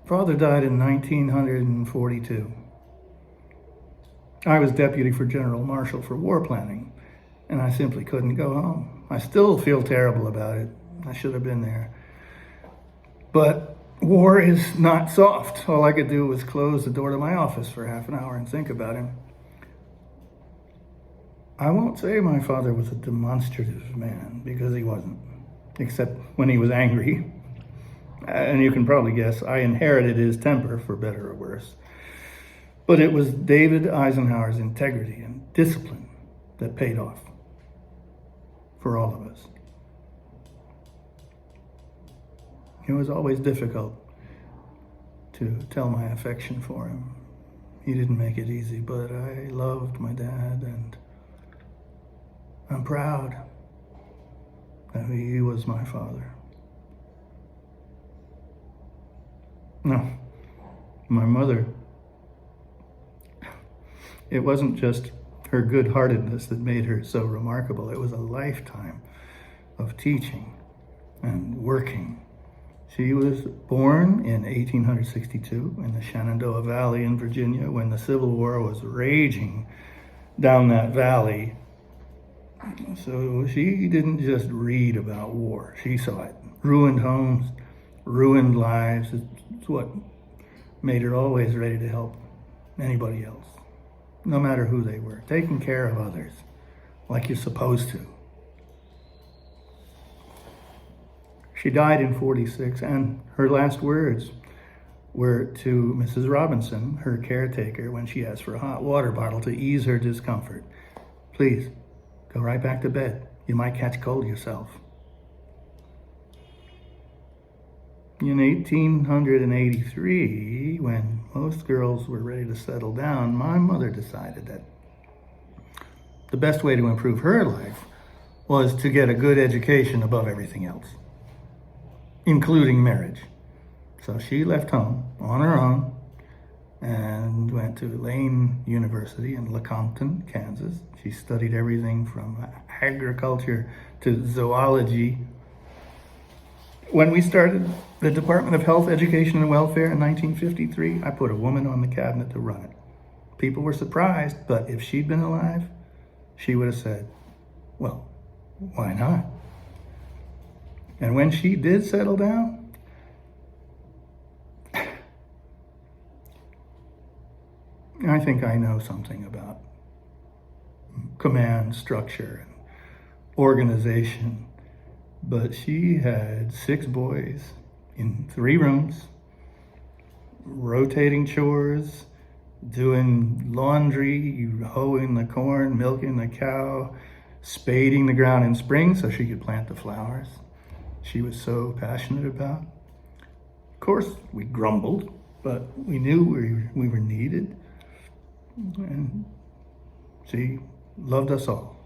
Father died in 1942. I was deputy for General Marshal for war planning, and I simply couldn't go home. I still feel terrible about it. I should have been there. But war is not soft. All I could do was close the door to my office for half an hour and think about him. I won't say my father was a demonstrative man, because he wasn't, except when he was angry. And you can probably guess, I inherited his temper, for better or worse. But it was David Eisenhower's integrity and discipline that paid off for all of us. It was always difficult to tell my affection for him. He didn't make it easy, but I loved my dad, and I'm proud that he was my father. No, my mother, it wasn't just her good-heartedness that made her so remarkable. It was a lifetime of teaching and working. She was born in 1862 in the Shenandoah Valley in Virginia when the Civil War was raging down that valley. So she didn't just read about war, she saw it. Ruined homes, ruined lives. It's what made her always ready to help anybody else, no matter who they were, taking care of others like you're supposed to. She died in 46, and her last words were to Mrs. Robinson, her caretaker, when she asked for a hot water bottle to ease her discomfort. Please, go right back to bed. You might catch cold yourself. In 1883, when most girls were ready to settle down, my mother decided that the best way to improve her life was to get a good education above everything else, including marriage. So she left home on her own and went to Lane University in Lecompton, Kansas. She studied everything from agriculture to zoology. When we started the Department of Health, Education, and Welfare in 1953, I put a woman on the cabinet to run it. People were surprised, but if she'd been alive, she would have said, well, why not? And when she did settle down, I think I know something about command structure and organization. But she had 6 boys in 3 rooms, rotating chores, doing laundry, hoeing the corn, milking the cow, spading the ground in spring so she could plant the flowers she was so passionate about. Of course, we grumbled, but we knew we were needed. And she loved us all,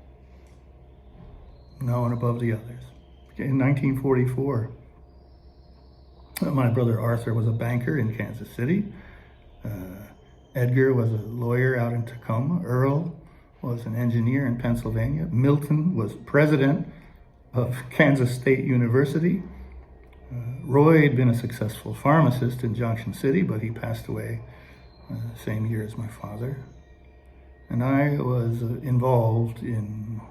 no one above the others. In 1944, my brother Arthur was a banker in Kansas City. Edgar was a lawyer out in Tacoma. Earl was an engineer in Pennsylvania. Milton was president of Kansas State University. Roy had been a successful pharmacist in Junction City, but he passed away the same year as my father. And I was involved in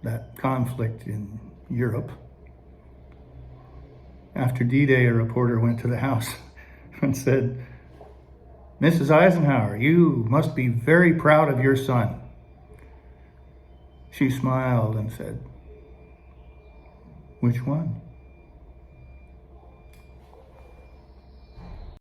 that conflict in Europe. After D-Day, a reporter went to the house and said, Mrs. Eisenhower, you must be very proud of your son. She smiled and said, which one?